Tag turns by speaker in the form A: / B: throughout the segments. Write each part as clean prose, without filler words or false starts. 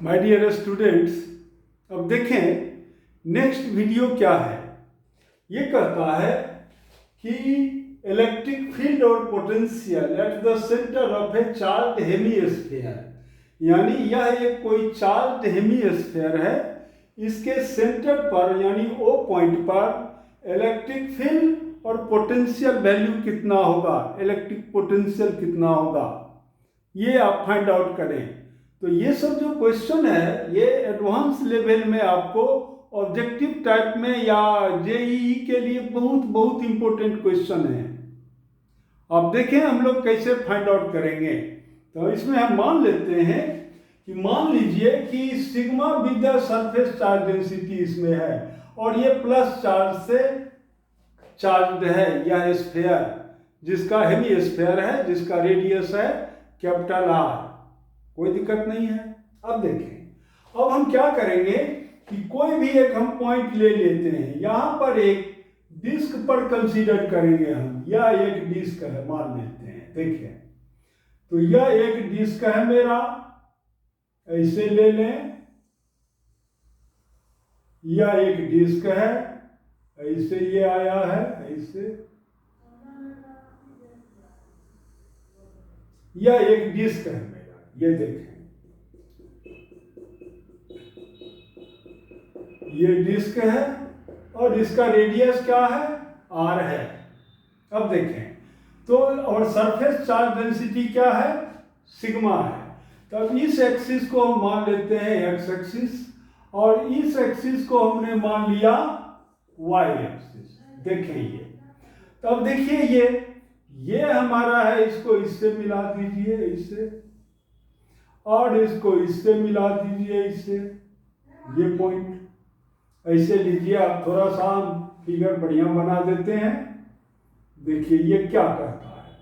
A: My dear students, अब देखें next video क्या है। ये कहता है कि इलेक्ट्रिक फील्ड और potential at the centre of A charge hemisphere, यानी यह एक कोई चार्ज हेमीस्फीयर है। इसके सेंटर पर यानी ओ पॉइंट पर इलेक्ट्रिक फील्ड और पोटेंशियल वैल्यू कितना होगा, इलेक्ट्रिक पोटेंशियल कितना होगा, ये आप फाइंड आउट करें। तो ये सब जो क्वेश्चन है ये एडवांस लेवल में आपको ऑब्जेक्टिव टाइप में या जेईई के लिए बहुत बहुत इंपॉर्टेंट क्वेश्चन है। अब देखें हम लोग कैसे फाइंड आउट करेंगे। तो इसमें हम मान लेते हैं कि मान लीजिए कि sigma with the surface charge density इसमें है और ये प्लस चार्ज से चार्ज है, यह स्फीयर जिसका हेमी स्फीयर है, जिसका रेडियस है कैपिटल आर, कोई दिक्कत नहीं है। अब देखें, अब हम क्या करेंगे कि कोई भी एक हम पॉइंट ले लेते हैं, यहां पर एक डिस्क पर कंसीडर करेंगे हम। यह एक डिस्क है मान लेते हैं, देखिए तो यह एक डिस्क है मेरा, ऐसे ले लें। यह एक डिस्क है, ऐसे ये आया है, ऐसे यह एक डिस्क है मेरा, ये देखें ये डिस्क है और इसका रेडियस क्या है, आर है। अब देखें तो और सरफेस चार्ज डेंसिटी क्या है, सिग्मा है। तब इस एक्सिस को हम मान लेते हैं एक्स एक्सिस और इस एक्सिस को हमने मान लिया वाई एक्सिस। देखें ये, तब देखिए ये हमारा है, इसको इससे मिला दीजिए, इससे, और इसको इससे मिला दीजिए, इससे, ये पॉइंट ऐसे लीजिए। आप थोड़ा सा फिगर बढ़िया बना देते हैं। देखिए ये क्या कहता है,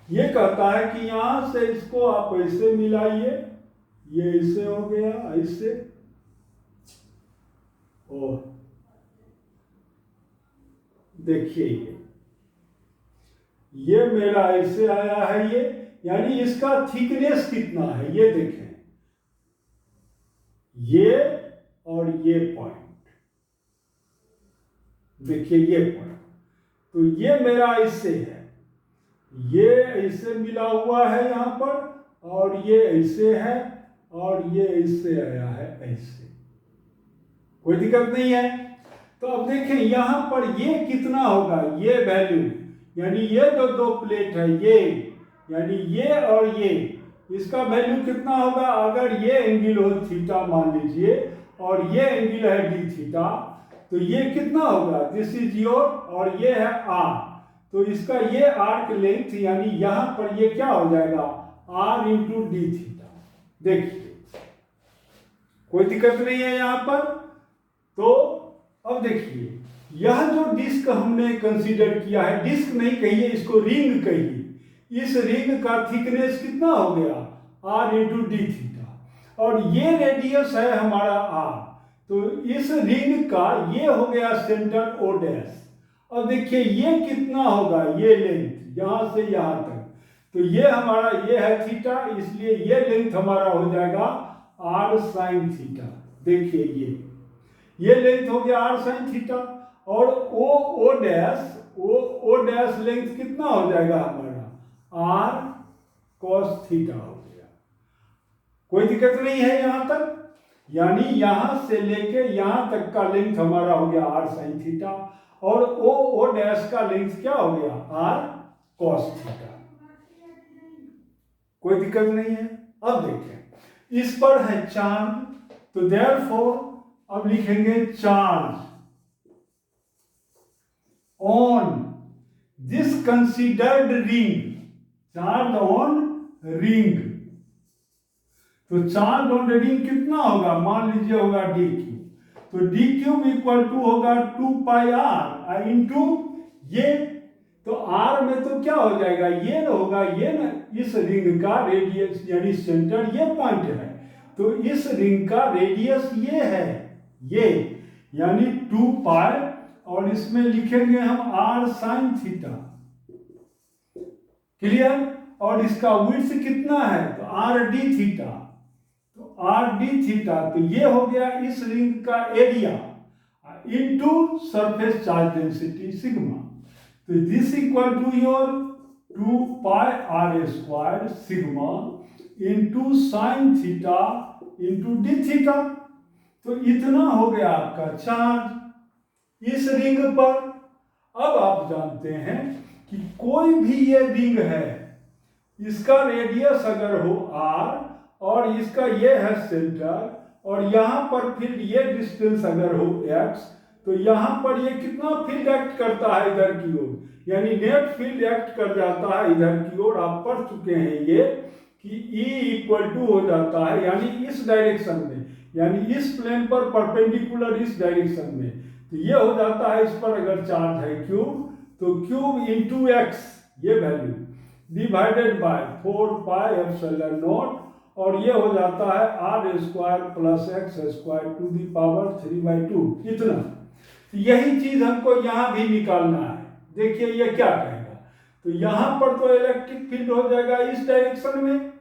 A: ये कहता है कि यहां से इसको आप ऐसे मिलाइए, ये ऐसे हो गया, ऐसे, और देखिए ये मेरा ऐसे आया है, ये यानी इसका थिकनेस कितना है, ये देखें, ये और ये पॉइंट, देखिए ये पॉइंट, तो ये मेरा इससे है, ये ऐसे मिला हुआ है यहां पर, और ये ऐसे है, और ये इससे आया है ऐसे, कोई दिक्कत नहीं है। तो अब देखें यहां पर ये कितना होगा, ये वैल्यू, यानी ये जो दो प्लेट है ये, यानी ये और ये, इसका वैल्यू कितना होगा। अगर ये एंगल हो थीटा मान लीजिए और ये एंगल है डी थीटा, तो ये कितना होगा, दिस इज योर, और ये है आर, तो इसका ये आर्क लेंथ यानी यहां पर ये क्या हो जाएगा, आर इंटू डी थीटा। देखिए कोई दिक्कत नहीं है यहां पर। तो अब देखिए यह जो डिस्क हमने कंसीडर किया है, डिस्क नहीं कहिए, इसको रिंग कहिए, इस रिंग का थिकनेस कितना हो गया, आर इंटू डी थीटा, और ये रेडियस है हमारा आर, तो इस रिंग का ये हो गया सेंटर ओ डैश। अब देखिए ये कितना होगा, ये लेंथ यहां से यहां तक, तो ये हमारा ये है थीटा, इसलिए ये लेंथ हमारा हो जाएगा आर साइन थीटा। देखिए ये लेंथ हो गया आर साइन थीटा, और ओ डैश लेंथ कितना हो जाएगा हमारा, आर कॉस थीटा हो गया। कोई दिक्कत नहीं है यहां तक, यानी यहां से लेके यहां तक का लेंथ हमारा हो गया आर साइन थीटा, और ओ डैश का लेंथ क्या हो गया, आर कॉस थीटा। कोई दिक्कत नहीं है। अब देखें इस पर है चार्ज, तो देयरफॉर अब लिखेंगे charge on this considered ring, charge on ring, तो चार्ज ऑन रिंग कितना होगा, मान लीजिए होगा डी क्यू, तो डी क्यूब इक्वल टू होगा 2 पाई आर इंटू ये, तो आर में तो क्या हो जाएगा, ये ना होगा, ये ना, इस रिंग का रेडियस यानी सेंटर ये पॉइंट है, तो इस रिंग का रेडियस ये है, ये यानी 2 पाई, और इसमें लिखेंगे हम आर साइन थीटा, क्लियर, और इसका विड्थ कितना है, तो आर डी थीटा, तो आर डी थीटा, तो ये हो गया इस रिंग का area into surface charge density sigma. तो this equal to your 2 pi R square sigma into sine theta into D theta. तो इतना हो गया आपका चार्ज इस रिंग पर। अब आप जानते हैं कि कोई भी ये रिंग है, इसका रेडियस अगर हो r और इसका ये है सेंटर और यहाँ पर फील्ड ये डिस्टेंस अगर हो x, तो यहाँ पर ये कितना फील्ड एक्ट करता है इधर की ओर, यानी नेट फील्ड एक्ट कर जाता है इधर की ओर। आप पढ़ चुके हैं ये कि E इक्वल टू हो जाता है, यानी इस डायरेक्शन में, यानी इस प्लेन पर परपेंडिकुलर इस डायरेक्शन में। तो ये हो जाता है, इस पर अगर चार्ज है क्यूब, तो क्यूब इंटू एक्स ये value divided by 4 pi epsilon not, और ये हो जाता है r square plus x square to the power 3/2 इतना। तो यही चीज हमको यहाँ भी निकालना है। देखिए ये क्या कहेगा, तो यहाँ पर तो इलेक्ट्रिक फील्ड हो जाएगा इस डायरेक्शन में।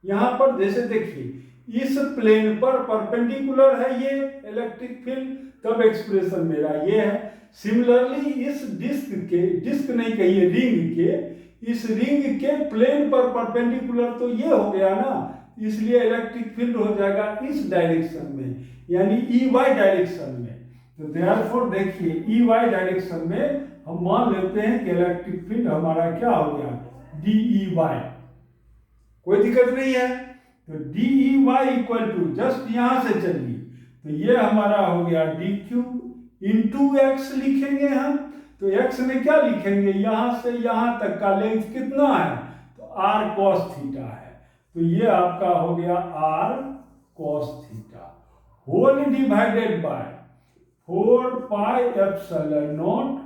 A: यहाँ पर जैसे देखिए इस प्लेन पर परपेंडिकुलर है ये इलेक्ट्रिक फील्ड, तब एक्सप्रेशन मेरा ये है। सिमिलरली इस डिस्क के, डिस्क नहीं कहिए रिंग के, इस रिंग के प्लेन पर परपेंडिकुलर तो ये हो गया ना, इसलिए इलेक्ट्रिक फील्ड हो जाएगा इस डायरेक्शन में, यानी ई वाई डायरेक्शन में। तो देयरफॉर देखिए ई वाई डायरेक्शन में हम मान लेते हैं कि इलेक्ट्रिक फील्ड हमारा क्या हो गया, डी ई वाई। कोई दिक्कत नहीं है। तो d E y equal to, just यहां से चलिए, तो ये हमारा हो गया डी क्यू इंटू एक्स लिखेंगे हम। तो एक्स में क्या लिखेंगे, यहां से यहां तक का लेंथ कितना है, तो आर कॉस थीटा है। तो ये आपका हो गया r cos theta whole divided by 4 pi epsilon not,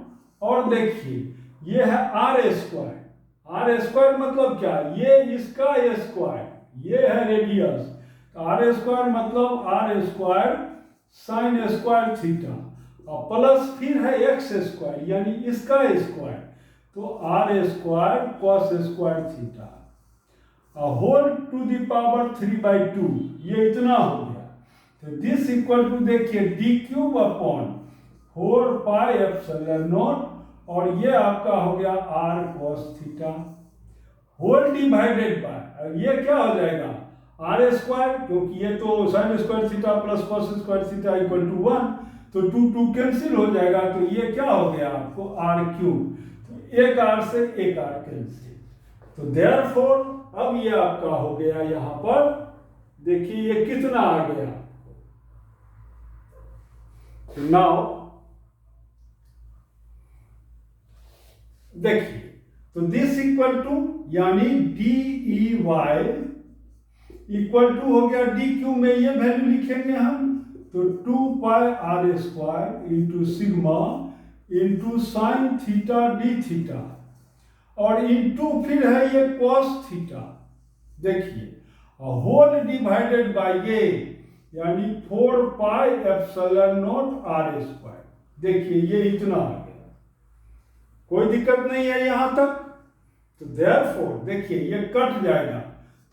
A: और देखिए ये है आर स्क्वायर। आर स्क्वायर मतलब क्या, ये इसका स्क्वायर, ये है रेडियस, तो आर स्क्वायर मतलब r square sine square theta, और प्लस फिर है एक्स स्क्वायर यानी इसका स्क्वायर, तो r square cos square theta whole to the power 3/2, ये इतना हो गया। तो दिस इक्वल टू देखिए d cube upon 4 pi epsilon not, और ये आपका हो गया r cos theta whole divided by, ये क्या हो जाएगा आर स्क्वायर, क्योंकि ये तो sine square theta plus cos square theta equal to 1, तो 2 कैंसिल हो जाएगा, तो ये क्या हो गया आपको आर क्यूब। तो एक आर से एक आर कैंसिल। तो देयरफॉर अब ये आपका हो गया, यहां पर देखिए ये कितना आ गया। नाउ देखिए, तो दिस इक्वल टू यानी d E y equal to हो गया डी क्यू में ये वैल्यू लिखेंगे हम, तो 2 pi R square into sigma into sine theta D theta, और इंटू फिर है ये कॉस थीटा, देखिए होल डिवाइडेड बाय ये यानी 4 pi epsilon naught R square. देखिए ये इतना आ गया, कोई दिक्कत नहीं है यहां तक। तो देयरफॉर देखिए ये कट जाएगा,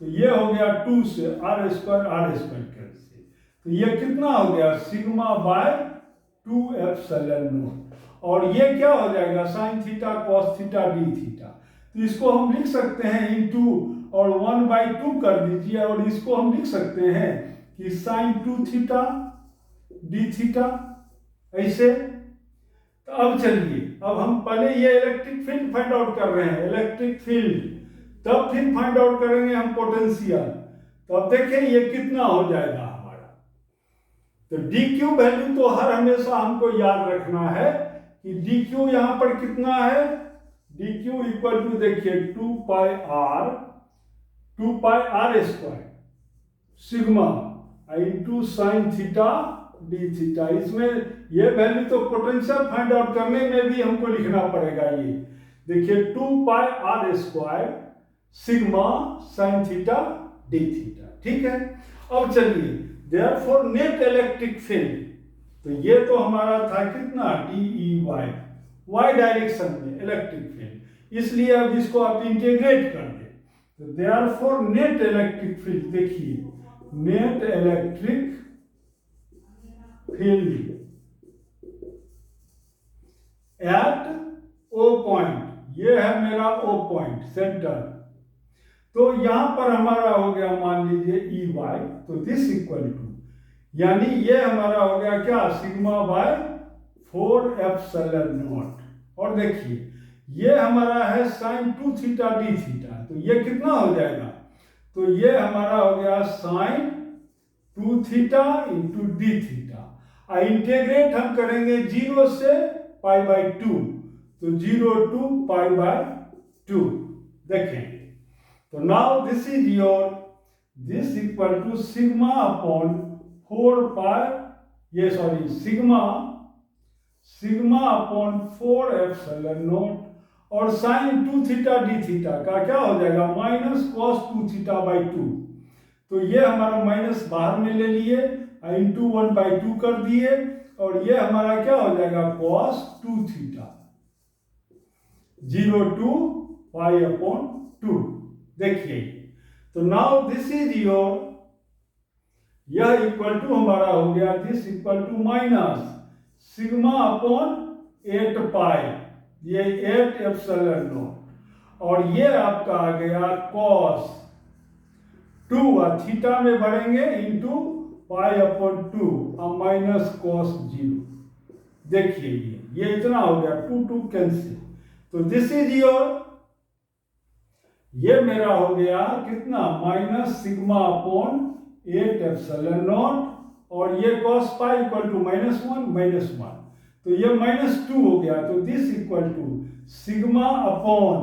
A: तो ये हो गया 2 से आर स्क्वायर कैंसिल, तो ये कितना हो गया सिग्मा बाय 2 एप्सिलॉन नॉट, और ये क्या हो जाएगा sine theta cos theta D theta. तो इसको हम लिख सकते हैं इंटू और 1/2 कर दीजिए, और इसको हम लिख सकते हैं कि साइन 2 थीटा डी थीटा ऐसे। तो अब चलिए, अब हम पहले ये इलेक्ट्रिक फील्ड फाइंड आउट कर रहे हैं, इलेक्ट्रिक फील्ड, तब फिर फाइंड आउट करेंगे हम पोटेंशियल। तो अब देखिए ये कितना हो जाएगा हमारा। तो डी क्यू वैल्यू तो हर हमेशा हमको याद रखना है कि डी क्यू यहां पर कितना है, डी क्यू इक्वल टू देखिए 2 pi R square sigma into sine theta D theta. इसमें ये वैल्यू तो पोटेंशियल फाइंड आउट करने में भी हमको लिखना पड़ेगा। ये देखिए 2 pi R square sigma sine theta D theta, ठीक है। अब चलिए देयरफॉर नेट इलेक्ट्रिक फील्ड, तो ये तो हमारा था कितना डी ई वाई डायरेक्शन में इलेक्ट्रिक फील्ड, इसलिए अब इसको आप इंटीग्रेट कर दें। तो देयरफॉर नेट इलेक्ट्रिक फील्ड देखिए net electric field at O point, ये है मेरा ओ पॉइंट सेंटर। तो यहां पर हमारा हो गया मान लीजिए ई वाई, तो दिस इक्वल टू, यानी ये हमारा हो गया क्या, सिग्मा बाय 4 एप्सिलॉन नॉट। और देखिए ये हमारा है साइन 2 थीटा डी थीटा, तो ये कितना हो जाएगा, तो ये हमारा हो गया sine 2 theta into d theta. Integrate हम करेंगे 0 से पाई बाय 2, तो 0 टू पाई बाय 2 देखेंगे। तो now this is your, this equal to sigma upon 4 pi, ये sorry sigma upon 4 epsilon not, और साइन 2 थीटा डी थीटा का क्या हो जाएगा, माइनस कॉस 2 थीटा बाई 2। तो ये हमारा माइनस बाहर में ले लिए, इंटू 1/2 कर दिए, और ये हमारा क्या हो जाएगा, cos 2 theta, 0 to pi upon 2। देखिए तो नाउ दिस इज योर, यह इक्वल टू हमारा हो गया, this equal to minus sigma upon 8 pi, ये 8 एप्सिलॉन नॉट, और ये आपका आ गया कॉस 2, थीटा में बढ़ेंगे इंटू पाई अपॉन 2 और माइनस कॉस 0। देखिए ये इतना हो गया, 2 2 कैंसिल, तो दिस इज योर, ये मेरा हो गया कितना, minus sigma upon 8 epsilon not, और ये कॉस पाई इक्वल टू -1, तो ये -2 हो गया, तो this equal to sigma upon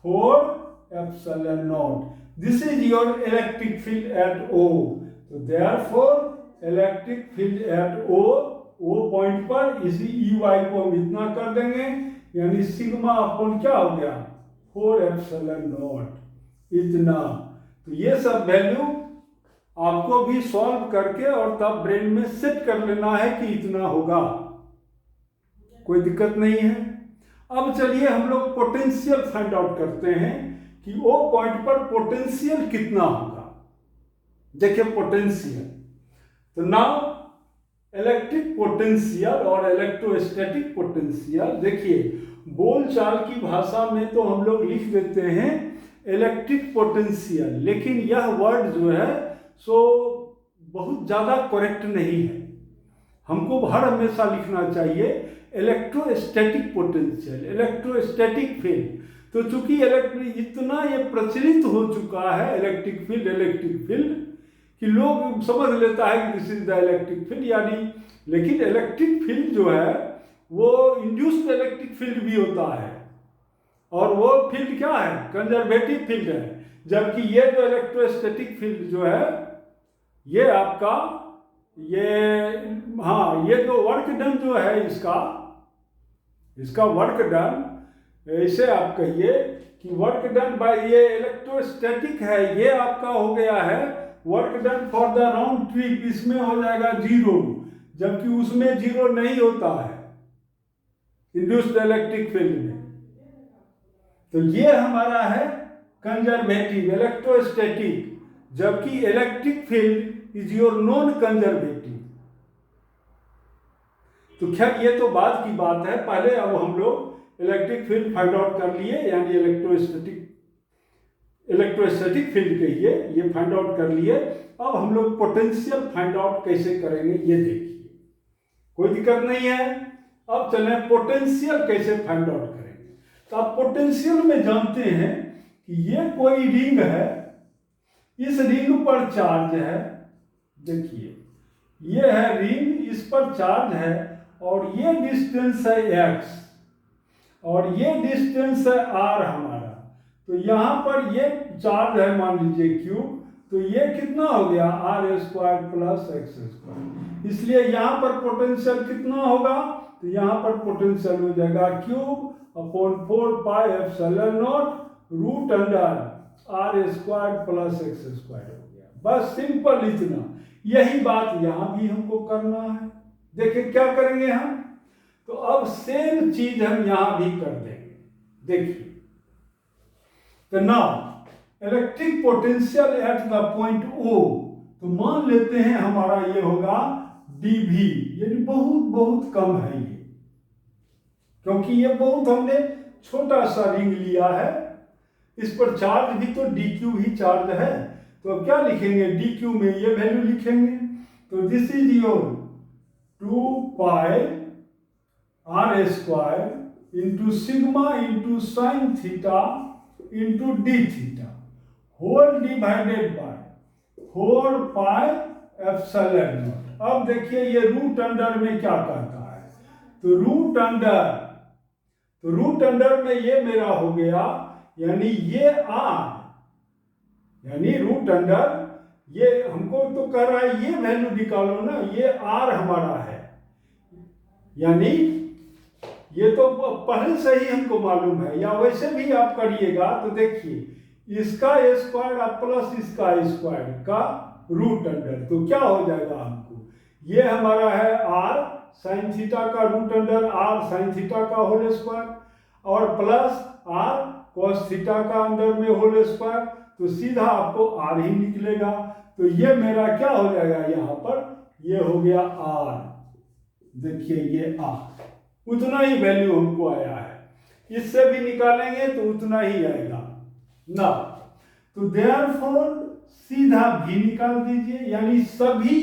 A: 4 epsilon nought. This is your electric field at O। तो therefore electric field at O point पर इसी EY को हम इतना कर देंगे, यानी सिग्मा अपॉन क्या हो गया, 4 एप्सिलॉन नॉट, इतना। तो ये सब वैल्यू आपको भी सॉल्व करके और तब ब्रेन में सेट कर लेना है कि इतना होगा, कोई दिक्कत नहीं है। अब चलिए हम लोग पोटेंशियल फाइंड आउट करते हैं कि O पॉइंट पर पोटेंशियल कितना होगा। देखिए पोटेंशियल, तो नाउ इलेक्ट्रिक पोटेंशियल और इलेक्ट्रोस्टैटिक पोटेंशियल, देखिए बोलचाल की भाषा में तो हम लोग लिख देते हैं इलेक्ट्रिक पोटेंशियल, लेकिन यह वर्ड जो है सो बहुत ज़्यादा करेक्ट नहीं है, हमको हर हमेशा लिखना चाहिए इलेक्ट्रोस्टैटिक पोटेंशियल, इलेक्ट्रोस्टैटिक फील्ड। तो चूंकि इतना ये प्रचलित हो चुका है इलेक्ट्रिक फील्ड कि लोग समझ लेता है कि this is the electric field, यानी, लेकिन इलेक्ट्रिक फील्ड जो है वो इंड्यूस्ड इलेक्ट्रिक फील्ड भी होता है, और वो फील्ड क्या है, कंजर्वेटिव फील्ड है, जबकि ये जो इलेक्ट्रोस्टैटिक फील्ड जो है ये आपका ये जो वर्क डन जो है इसका वर्क डन, ऐसे आप कहिए कि वर्क डन बाय ये इलेक्ट्रोस्टैटिक है, ये आपका हो गया है work done for the round trip, इसमें हो जाएगा 0, जबकि उसमें 0 नहीं होता है इंड्यूस्ड इलेक्ट्रिक फील्ड में। तो ये हमारा है कंजर्वेटिव इलेक्ट्रोस्टैटिक, जबकि electric field is your non conservative. तो खैर ये तो बाद की बात है, पहले अब हम लोग इलेक्ट्रिक फील्ड फाइंड आउट कर लिए, यानी इलेक्ट्रोस्टैटिक फील्ड कहिए, ये फाइंड आउट कर लिए। अब हम लोग पोटेंशियल फाइंड आउट कैसे करेंगे ये देखिए, कोई दिक्कत नहीं है। अब चले पोटेंशियल कैसे फाइंड आउट करेंगे। तो आप पोटेंशियल में जानते हैं कि ये कोई रिंग है, इस रिंग पर चार्ज है, देखिए ये है रिंग, इस पर चार्ज है, और ये डिस्टेंस है x, और ये डिस्टेंस है r हमारा। तो यहाँ पर ये चार्ज है मान लीजिए q, तो ये कितना हो गया r² प्लस x², इसलिए यहाँ पर पोटेंशियल कितना होगा, तो यहाँ पर पोटेंशियल हो जाएगा q/4 pi epsilon nought root under r² plus x² हो गया। बस सिंपल इतना, यही बात यहाँ भी हमको करना है। देखिए क्या करेंगे हम, तो अब सेम चीज हम यहां भी कर देंगे। देखिए तो now electric potential at the point O, तो मान लेते हैं हमारा ये होगा dV, यानी बहुत बहुत कम है ये, क्योंकि ये बहुत हमने छोटा सा रिंग लिया है, इस पर चार्ज भी तो dq ही चार्ज है। तो अब क्या लिखेंगे, dq में ये वैल्यू लिखेंगे, तो this is your 2 pi r square into sigma into sine theta into d theta whole divided by 4 pi epsilon nought. अब देखिए ये रूट अंडर में क्या कहता है, तो रूट अंडर में ये मेरा हो गया, यानी ये r, यानी रूट अंडर, ये हमको तो कह रहा है ये वैल्यू निकालो ना, ये r हमारा है, यानी ये तो पहले से ही हमको मालूम है, या वैसे भी आप करिएगा तो देखिए इसका स्क्वायर आप प्लस इसका स्क्वायर का रूट अंडर, तो क्या हो जाएगा हमको, ये हमारा है r साइन थीटा का root under r sine theta का होल स्क्वायर और प्लस r cos थीटा का अंडर में होल स्क्वायर, तो सीधा आपको r ही निकलेगा। तो ये मेरा क्या हो जाएगा, यहाँ पर ये हो गया r, देखिए ये r, उतना ही वैल्यू हमको आया है, इससे भी निकालेंगे तो उतना ही आएगा ना। तो देयरफॉर सीधा भी निकाल दीजिए, यानी सभी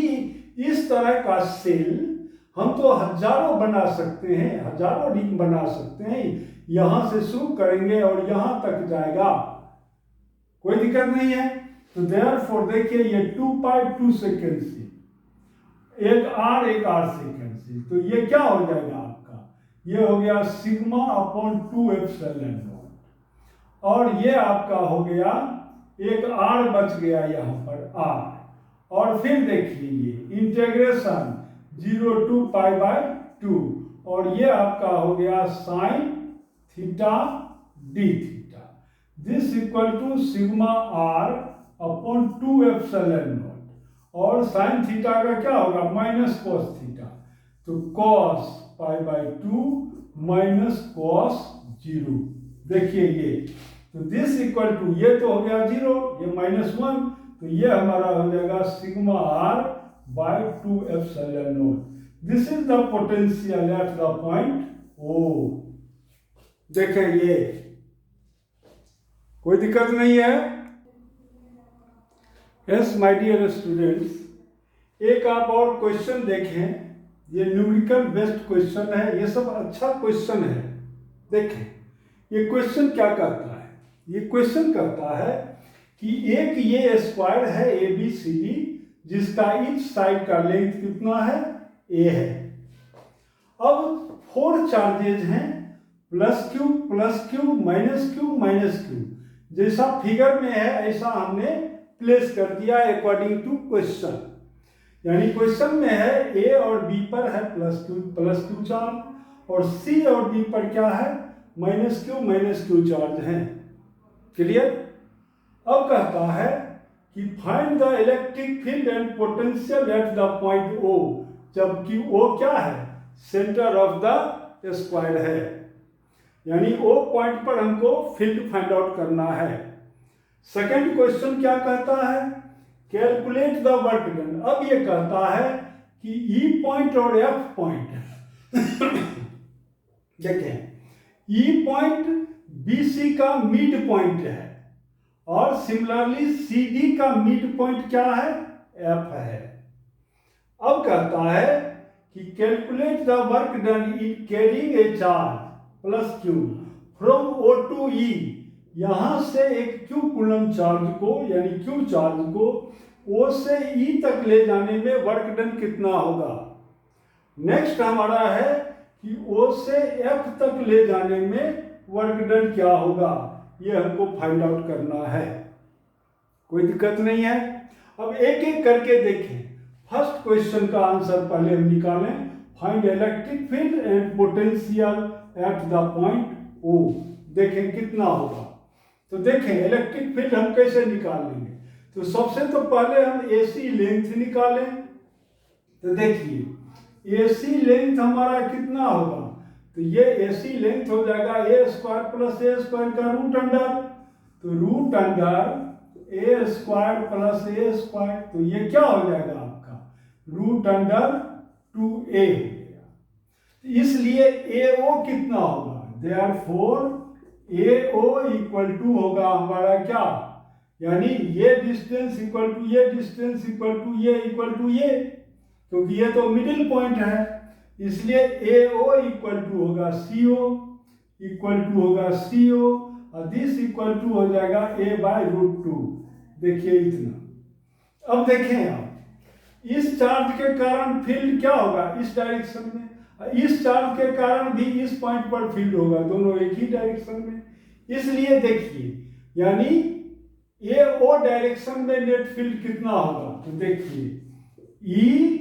A: इस तरह का सेल हम तो हजारों बना सकते हैं, हजारों रिंग बना सकते हैं, यहां से शुरू करेंगे और यहां तक जाएगा, कोई दिक्कत नहीं है। तो देयरफॉर देखिए ये 2 पाई 2 सेकेंड से एक r सेकेंड से, तो ये क्या हो जाएगा आपका, ये हो गया सिग्मा अपॉन 2 एप्सिलॉन नॉट, और ये आपका हो गया एक r बच गया यहाँ पर r, और फिर देखिए ये इंटीग्रेशन 0 to पाई बाय 2, और ये आपका हो गया sine theta D theta, this equal to sigma r upon 2 epsilon not, और साइन थीटा का क्या होगा माइनस कॉस थीटा, तो cos pi by 2 minus cos 0, देखिए ये, तो दिस इक्वल टू ये तो हो गया 0, ये -1, तो ये हमारा हो जाएगा sigma r by 2 epsilon nought. This is the potential at the point O। देखें ये कोई दिक्कत नहीं है। यस माय डियर स्टूडेंट्स, एक आप और क्वेश्चन देखें, ये न्यूमेरिकल बेस्ड क्वेश्चन है, ये सब अच्छा क्वेश्चन है। देखें ये क्वेश्चन क्या कहता है, ये क्वेश्चन कहता है कि एक ये स्क्वायर है ABCD जिसका ईच साइड का लेंथ कितना है a है। अब 4 चार्जेज हैं, +q -q, जैसा फिगर में है ऐसा हमने प्लेस कर दिया अकॉर्डिंग टू क्वेश्चन, यानी क्वेश्चन में है a और b पर है +q चार्ज, और c और d पर क्या है -q चार्ज है। क्लियर। अब कहता है कि find the electric field and potential at the point O, जबकि O क्या है सेंटर ऑफ द स्क्वायर है, यानी O पॉइंट पर हमको फील्ड फाइंड आउट करना है। सेकंड क्वेश्चन क्या कहता है, कैलकुलेट द वर्क डन। अब ये कहता है कि E पॉइंट और F पॉइंट देखें, E पॉइंट BC का मिड पॉइंट है, और सिमिलरली CD का मिड पॉइंट क्या है F है। अब कहता है कि calculate the work done in carrying a charge +q from O to E, यहां से एक q कूलम चार्ज को, यानी q चार्ज को O से E तक ले जाने में वर्क डन कितना होगा। नेक्स्ट हमारा है कि O से F तक ले जाने में वर्क डन क्या होगा, ये हमको फाइंड आउट करना है। कोई दिक्कत नहीं है। अब एक एक करके देखें। फर्स्ट क्वेश्चन का आंसर पहले हम निकालें, find electric field and potential at the point O, देखें कितना होगा। तो देखें इलेक्ट्रिक फील्ड हम कैसे निकाल लेंगे, तो सबसे तो पहले हम AC लेंथ निकालें। तो देखिए AC लेंथ हमारा कितना होगा, तो ये AC लेंथ हो जाएगा a² + a² का रूट अंडर, तो root under A square plus a square, तो ये क्या हो जाएगा आपका रूट अंडर 2a हो गया। इसलिए AO कितना होगा, देयरफॉर AO इक्वल टू होगा हमारा क्या, यानी ये डिस्टेंस इक्वल टू ये डिस्टेंस इक्वल टू ये, क्योंकि ये तो मिडिल पॉइंट है, इसलिए AO इक्वल टू होगा CO इक्वल टू होगा CO और दिस इक्वल टू हो जाएगा a बाय रूट 2। देखिए इतना। अब देखें आप, इस चार्ज के कारण फील्ड क्या होगा इस डायरेक्शन में, इस चार्ज के कारण भी इस पॉइंट पर फील्ड होगा, दोनों एक ही डायरेक्शन में। इसलिए देखिए, यानी ये ओ डायरेक्शन में नेट फील्ड कितना होगा, तो देखिए ई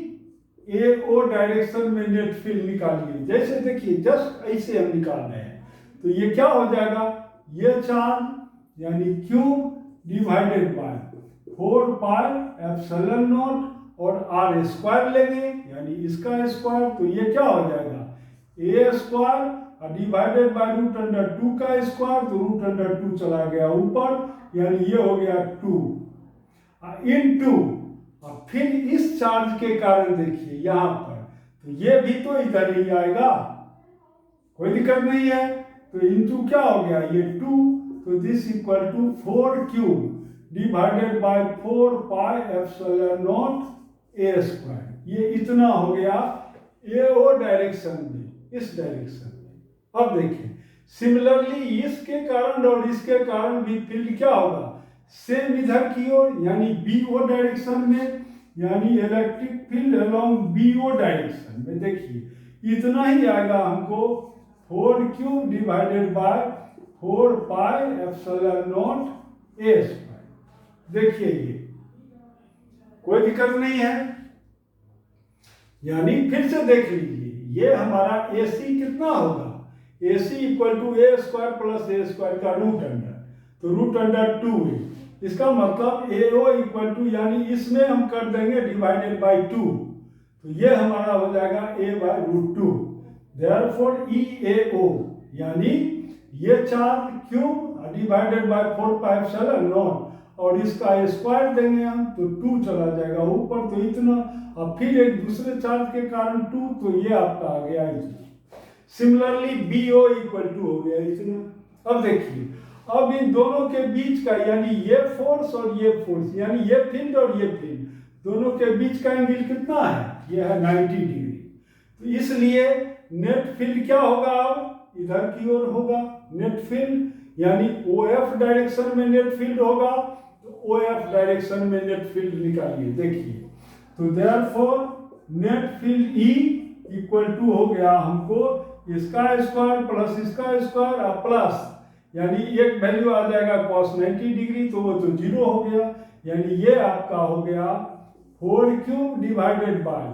A: ए ओ डायरेक्शन में नेट फील्ड निकालिए। जैसे देखिए जस्ट ऐसे हम निकाल रहे हैं, तो ये क्या हो जाएगा, ये चार्ज यानी Q divided by 4 pi epsilon not और आर स्क्वायर लेंगे यानी इसका स्क्वायर, तो ये क्या हो जाएगा A square divided by root under 2 का स्क्वायर, तो रूट अंडर 2 चला गया ऊपर, यानी ये हो गया 2 इन 2। और फिर इस चार्ज के कारण देखिए यहाँ पर, तो ये भी तो इधर ही आएगा, कोई दिक्कत नहीं है, तो इनटू क्या हो गया ये 2, तो this equal to 4Q divided by 4 pi epsilon nought a square. ये इतना हो गया AO डायरेक्शन में, इस डायरेक्शन में। अब देखें सिमिलरली इसके कारण और इसके कारण भी फील्ड क्या होगा सेम इधर की ओर, यानी BO डायरेक्शन में, यानी electric field along BO direction में। देखिए इतना ही आएगा हमको 4Q divided by 4 pi epsilon nought a square. देखिए ये कोई दिक्कत नहीं है, यानी फिर से देख लीजिए ये हमारा AC कितना होगा, AC equal to a square plus a square का रूट अंडर, तो रूट अंडर 2 है, इसका मतलब AO इक्वल टू, यानी इसमें हम कर देंगे डिवाइडेड बाय 2, तो ये हमारा हो जाएगा a by root 2। Therefore EAO यानी ये charge Q divided by 4 pi epsilon not और इसका स्क्वायर देंगे हम, तो 2 चला जाएगा ऊपर, तो इतना, और फिर एक दूसरे चार्ज के कारण 2, तो ये आपका आ गया इतना। सिमिलरली BO इक्वल टू हो गया इतना। अब देखिए अब इन दोनों के बीच का, यानी ये फोर्स और ये फोर्स, यानी ये फील्ड और ये फील्ड, दोनों के बीच का एंगल कितना है, ये है 90 डिग्री। तो इसलिए नेट फील्ड क्या होगा, अब इधर की ओर होगा नेट फील्ड, यानी OF डायरेक्शन में नेट फील्ड होगा, तो OF डायरेक्शन में नेट फील्ड निकालिए। देखिए तो therefore net field E equal to हो गया हमको इसका स्क्वायर प्लस इसका स्क्वायर प्लस, यानी एक वैल्यू आ जाएगा cos 90 डिग्री, तो वो तो 0 हो गया, यानी ये आपका हो गया 4Q divided by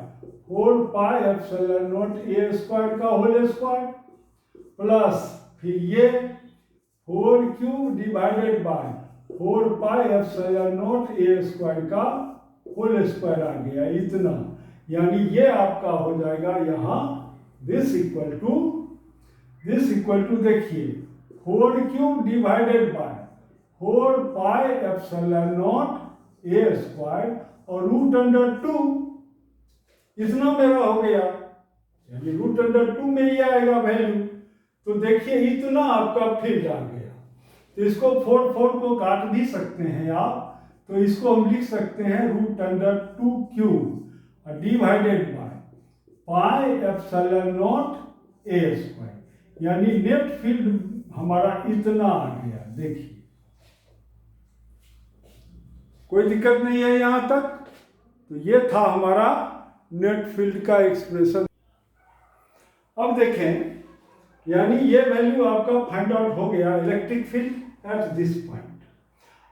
A: 4 pi epsilon nought a square का होल स्क्वायर प्लस फिर ये 4Q divided by 4 pi epsilon nought a square का होल स्क्वायर आ गया इतना, यानी ये आपका हो जाएगा यहाँ दिस इक्वल टू देखिए 4Q divided by 4 pi epsilon nought a square और रूट अंडर 2, इतना मेरा हो गया, यानी रूट अंडर 2 में ही आएगा वैल्यू। तो देखिए इतना आपका फील्ड आ गया, तो इसको 4 को काट भी सकते हैं आप, तो इसको हम लिख सकते हैं root under 2Q divided by pi epsilon nought a square, यानी नेट फील्ड हमारा इतना आ गया। देखिए कोई दिक्कत नहीं है यहां तक, तो ये था हमारा नेट फील्ड का एक्सप्रेशन। अब देखें, यानी ये वैल्यू आपका फाइंड आउट हो गया electric field at this point.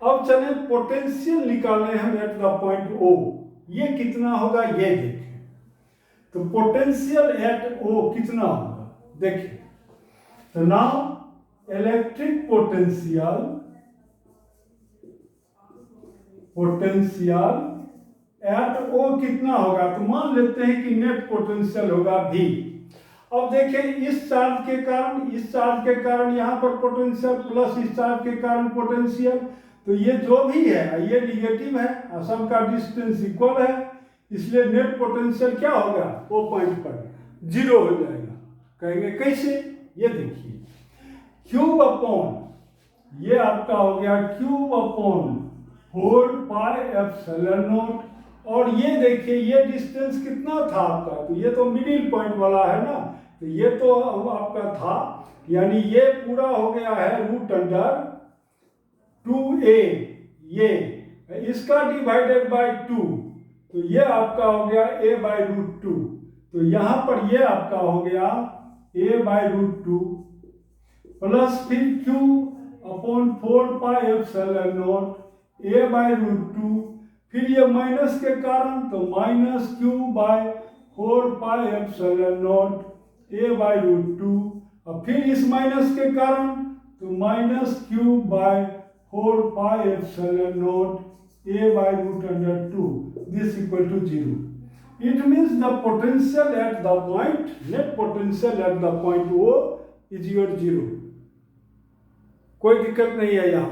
A: अब चले पोटेंशियल निकालें हम एट द पॉइंट O, ये कितना होगा ये देखें। तो पोटेंशियल एट O कितना होगा, देखिए तो now electric potential at O कितना होगा, तो मान लेते हैं कि नेट पोटेंशियल होगा V। अब देखें इस चार्ज के कारण यहाँ पर पोटेंशियल प्लस इस चार्ज के कारण पोटेंशियल, तो ये जो भी है ये निगेटिव है, सबका डिस्टेंस इक्वल है, इसलिए नेट पोटेंशियल क्या होगा, वो पॉइंट पर जीरो हो जाएगा। कहेंगे कैसे, ये देखिए क्यूब अपॉन ये आपका हो गया क्यूब अपॉन 4πε0, और ये देखिए ये डिस्टेंस कितना था आपका, तो ये तो मिडिल पॉइंट वाला है ना, तो ये तो आपका था, यानी ये पूरा हो गया है रूट अंडर 2a, ये इसका डिवाइडेड बाय 2, तो ये आपका हो गया a/√2, तो यहाँ पर ये आपका हो गया a/√2 प्लस फिर q अपॉन 4πε0 a/√2, फिर ये माइनस के कारण तो -q/4πε0 a/√2, और फिर इस माइनस के कारण तो -q/4πε0 a/√2, this equal to 0. It means the potential at the point, net potential at the point O is your 0. कोई दिक्कत नहीं है यहाँ।